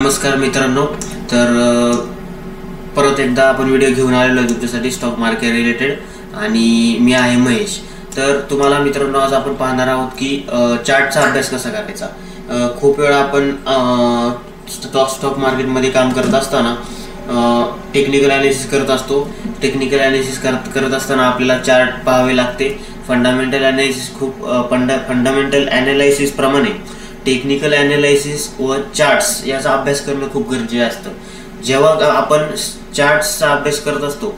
नमस्कार मित्रांनो, तर परत एकदा आपण व्हिडिओ घेऊन आलेलो आहे तुमच्यासाठी स्टॉक मार्केट रिलेटेड आणि मी आहे महेश। तर तुम्हाला मित्रांनो आज आपण पाहणार आहोत की चार्टचा अभ्यास कसा करायचा। खूप वेळा आपण स्टॉक मार्केटमध्ये काम करत असताना टेक्निकल ॲनालिसिस करत असतो। टेक्निकल ॲनालिसिस करत असताना आपल्याला चार्ट पाहावे लागते। फंडामेंटल ॲनालिसिस फंडामेंटल ॲनालिसिस प्रमाणे टेक्निकल ॲनालिसिस व चार्ट्स याचा अभ्यास करणं खूप गरजेचं असतं। जेव्हा आपण चार्ट्सचा अभ्यास करत असतो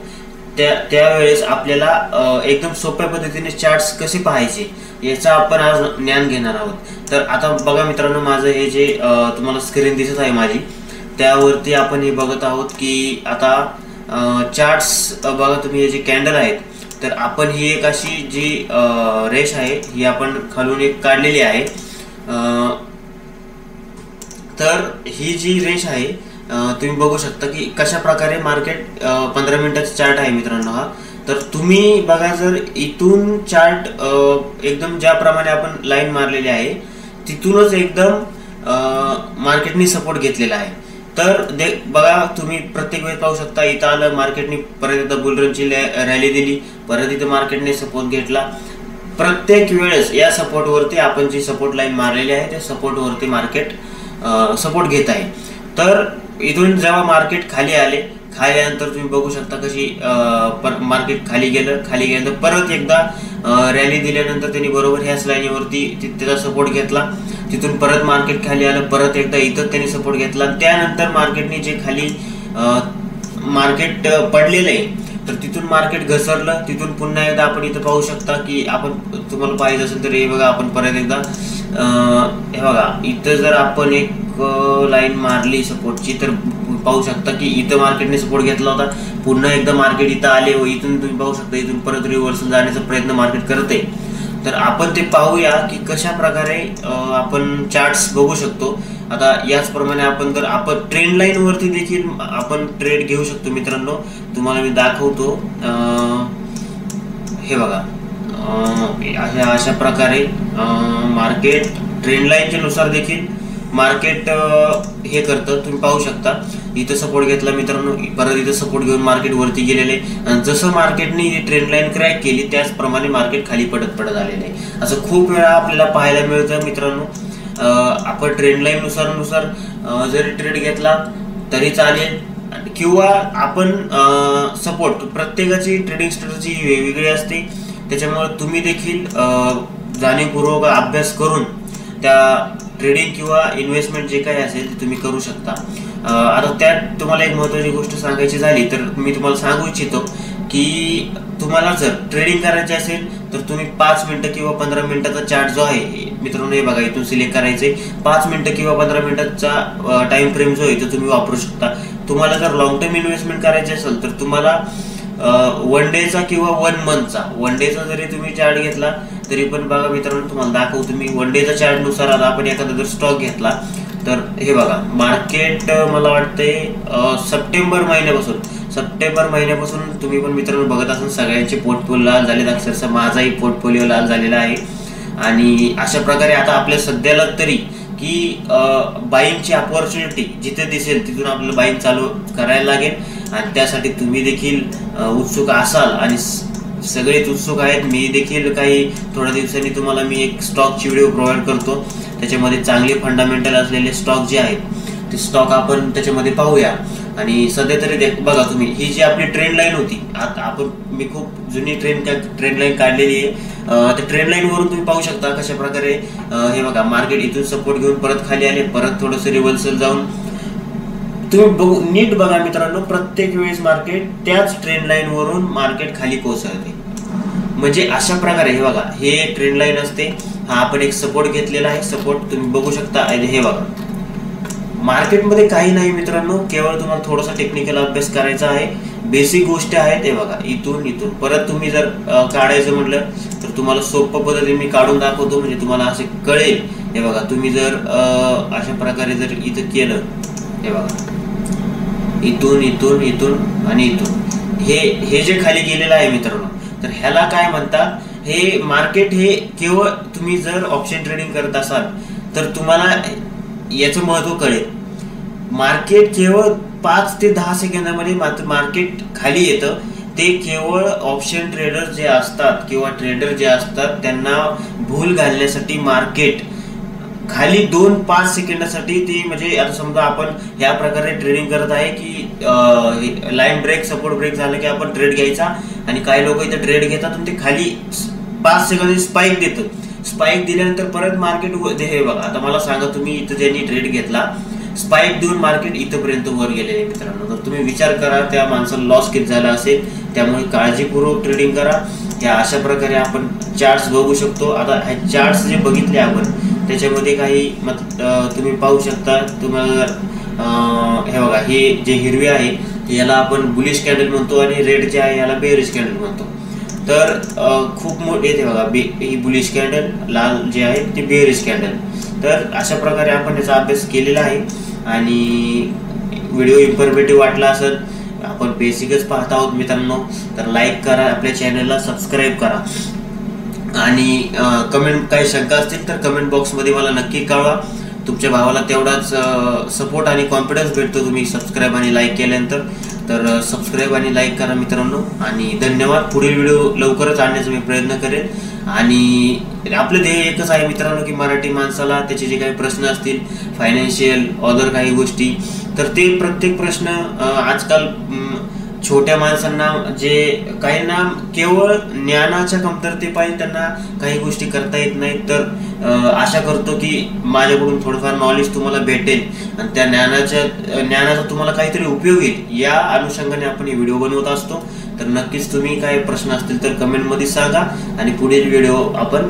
त्यावेळेस आपल्याला एकदम सोप्या पद्धतीने चार्ट्स कसे पाहायचे याचा आपण आज ज्ञान घेणार आहोत। तर आता बघा मित्रांनो, माझं हे जे तुम्हाला स्क्रीन दिसत आहे माझी, त्यावरती आपण हे बघत आहोत की आता चार्ट्स बघा तुम्ही, हे जे कॅन्डल आहेत, तर आपण ही एक अशी जी रेष आहे ही आपण खालून एक काढलेली आहे। तर ही जी रेष आहे तुम्ही बघू शकता की कशा प्रकारे मार्केट 15 मिनिटाचा चार्ट आहे मित्रांनो हा। तर तुम्ही बघा, जर इथून चार्ट एकदम ज्याप्रमाणे आपण लाईन मारलेली आहे तिथूनच एकदम मार्केटने सपोर्ट घेतलेला आहे। तर बघा तुम्ही प्रत्येक वेळेस पाहू शकता, इथं आलं मार्केटने, परत एकदा बुलरनची रॅली दिली, परत इथं मार्केटने सपोर्ट घेतला। प्रत्येक वेळेस या सपोर्ट वरती आपण जी सपोर्ट लाईन मारलेली आहे त्या सपोर्ट वरती मार्केट सपोर्ट घेत आहे। तर इथून जेव्हा मार्केट खाली आल्यानंतर तुम्ही बघू शकता कशी मार्केट खाली गेल्यानंतर परत एकदा रॅली दिल्यानंतर त्यांनी बरोबर ह्याच लाईनीवरती त्याचा सपोर्ट घेतला। तिथून परत मार्केट खाली आलं, परत एकदा इथं त्यांनी सपोर्ट घेतला। त्यानंतर मार्केटने जे खाली मार्केट पडलेलं आहे तर तिथून मार्केट घसरलं। तिथून पुन्हा एकदा आपण इथं पाहू शकता की आपण, तुम्हाला पाहिजे असेल तर हे बघा, आपण परत एकदा हे बघा, इथं जर आपण एक लाईन मारली सपोर्टची तर पाहू शकता की इथं मार्केटने सपोर्ट घेतला होता। पुन्हा एकदा मार्केट इथं आले व इथून तुम्ही पाहू शकता इथून परत रिव्हर्सल जाण्याचा प्रयत्न मार्केट करते। तर आपण ते पाहूया की कशा प्रकारे आपण चार्ट्स बघू शकतो। आता याचप्रमाणे आपण ट्रेंड लाईन वरती देखील आपण ट्रेड घेऊ शकतो मित्रांनो। तुम्हाला मी दाखवतो, हे बघा, अशा प्रकारे मार्केट ट्रेंड लाईनच्या नुसार देखील मार्केट हे करतं। तुम्ही पाहू शकता इथं सपोर्ट घेतला मित्रांनो, परत इथं सपोर्ट घेऊन मार्केट वरती गेलेले, आणि जसं मार्केटने ट्रेंड लाईन क्रॅक केली त्याचप्रमाणे मार्केट खाली पडत आलेले आहे। असं खूप वेळा आपल्याला पाहायला मिळतं मित्रांनो। आपण ट्रेंड लाईन नुसार जरी ट्रेड घेतला तरी चालेल, किंवा आपण सपोर्ट, प्रत्येकाची ट्रेडिंग स्ट्रॅटेजी वेगवेगळी असते। त्याच्यामुळे तुम्ही देखील जाणीवपूर्वक अभ्यास करून त्या ट्रेडिंग किंवा इन्व्हेस्टमेंट जे काही असेल ते तुम्ही करू शकता। आता त्यात तुम्हाला एक महत्त्वाची गोष्ट सांगायची झाली तर मी तुम्हाला सांगू इच्छितो की तुम्हाला जर ट्रेडिंग करायची असेल तर तुम्ही 5 मिनिटं किंवा 15 मिनिटाचा चार्ट जो आहे मित्रांनो, हे बघा, इथून सिलेक्ट करायचे 5 मिनिटं किंवा 15 मिनिटाचा टाइम फ्रेम जो आहे तो तुम्ही वापरू शकता। तुम्हाला जर लॉंग टर्म इन्व्हेस्टमेंट करायची असेल तर तुम्हाला 1 डेचा किंवा 1 मंथचा, 1 डेचा जरी तुम्ही चार्ट घेतला तरी पण बघा मित्रांनो, तुम्हाला दाखवतो मी 1 डेचा चार्ट नुसार। आता आपण एखादा जर स्टॉक घेतला तर हे बघा, मार्केट मला वाटते सप्टेंबर महिन्यापासून तुम्ही पण मित्रांनो बघत असाल सगळ्यांचे पोर्टफोलिओ लाल झालेत, अक्षरशः माझाही पोर्टफोलिओ लाल झालेला आहे। आणि अशा प्रकारे आता आपल्या सध्याला तरी की बाईंगची अपॉर्च्युनिटी जिथे दिसेल तिथून आपल्याला बाईंग चालू करायला लागेल। आणि त्यासाठी तुम्ही देखील उत्सुक असाल आणि सगळेच उत्सुक आहेत। मी देखील काही थोड्या दिवसांनी तुम्हाला मी एक स्टॉकची व्हिडिओ प्रोव्हाइड करतो, त्याच्यामध्ये चांगले फंडामेंटल असलेले स्टॉक जे आहेत ते स्टॉक आपण त्याच्यामध्ये पाहूया। आणि सध्या तरी बघा तुम्ही, ही जी आपली ट्रेंड लाईन होती, आता मी खूप जुनी ट्रेंड लाईन काढलेली आहे। त्या ट्रेंड लाईन वरून तुम्ही पाहू शकता कशा प्रकारे हे बघा, मार्केट इथून सपोर्ट घेऊन परत खाली आले, परत थोडंसं रिव्हर्सल जाऊन, तुम्ही नीट बघा मित्रांनो, प्रत्येक वेळेस मार्केट त्याच ट्रेंड लाईन वरून मार्केट खाली कोसळते। म्हणजे अशा प्रकारे हे बघा, हे ट्रेंड लाईन असते, हा आपण एक सपोर्ट घेतलेला आहे, सपोर्ट तुम्ही बघू शकता। हे बघा, मार्केटमध्ये काही नाही मित्रांनो, केवळ तुम्हाला थोडासा टेक्निकल अभ्यास करायचा आहे, बेसिक गोष्टी आहेत। हे बघा, इथून परत तुम्ही जर काढायचं म्हटलं तर तुम्हाला सोपं पद्धतीने मी काढून दाखवतो, म्हणजे तुम्हाला असे कळेल। हे बघा, तुम्ही जर अशा प्रकारे जर इथं केलं, हे बघा, इथून आणि इथून हे जे खाली गेलेलं आहे मित्रांनो, तर ह्याला काय म्हणतात, हे मार्केट हे केवळ तुम्ही जर ऑप्शन ट्रेडिंग करत असाल तर तुम्हाला याचं महत्त्व कळेल। मार्केट केवळ 5 ते 10 सेकंदामध्ये मार्केट खाली येतं. ते केवळ ऑप्शन ट्रेडर जे असतात किंवा ट्रेडर जे असतात त्यांना भूल घालण्यासाठी मार्केट खाली 2-5 सेकंदासाठी ती, म्हणजे आता समजा आपण या प्रकारे ट्रेडिंग करत आहे की लाईन ब्रेक सपोर्ट ब्रेक झालं की आपण ट्रेड घ्यायचा आणि काही लोक इथे ट्रेड घेतात आणि ते खाली 5 सेकंद स्पाइक देतं. स्पाइक दिल्यानंतर परत मार्केट हे बघा, आता मला सांगा तुम्ही इथं ज्यांनी ट्रेड घेतला स्पाइक देऊन मार्केट इथपर्यंत वर गेलेले मित्रांनो, तर तुम्ही विचार करा त्या माणसाला लॉस किती झाला असेल. त्यामुळे काळजीपूर्वक ट्रेडिंग करा. या अशा प्रकारे आपण चार्ट्स बघू शकतो. आता हे चार्ट्स जे बघितले आपण त्याच्यामध्ये काही तुम्ही पाहू शकता. तुम्हाला हे बघा, हे जे हिरवे आहे याला आपण बुलिश कॅन्डल म्हणतो आणि रेड जे आहे याला बेअरिश कॅन्डल म्हणतो. तर खूप मोठे ते बघा, ही बुलिश कॅन्डल, लाल जे आहे ते बेअरिश कॅन्डल. तर अशा प्रकारे आपण याचा अभ्यास केलेला आहे आणि व्हिडिओ इन्फॉर्मेटिव्ह वाटला असेल, आपण बेसिकच पाहत आहोत मित्रांनो, तर लाईक करा, आपल्या चॅनलला सबस्क्राईब करा आणि कमेंट काही शंका असतील तर कमेंट बॉक्समध्ये मला नक्की कळवा. तुमच्या भावाला तेवढाच सपोर्ट आणि कॉन्फिडन्स भेटतो तुम्ही सबस्क्राईब आणि लाईक केल्यानंतर. तर सबस्क्राईब आणि लाईक करा मित्रांनो आणि धन्यवाद. पुढील व्हिडिओ लवकरच आणण्याचा मी प्रयत्न करेन आणि आपलं ध्येय एकच आहे मित्रांनो की मराठी माणसाला त्याचे जे काही प्रश्न असतील फायनान्शियल अदर काही गोष्टी, तर ते प्रत्येक प्रश्न आजकाल छोट्या माणसांना जे काहींना केवळ ज्ञानाच्या कमतरतेपायी त्यांना काही गोष्टी करता येत नाहीत. तर आशा करतो की माझ्याकडून थोडंफार नॉलेज तुम्हाला भेटेल आणि त्या ज्ञानाचा तुम्हाला काहीतरी उपयोग येईल या अनुषंगाने आपण हे व्हिडिओ बनवत असतो. तर नक्कीच तुम्ही काही प्रश्न असतील तर कमेंटमध्ये सांगा आणि पुढील व्हिडिओ आपण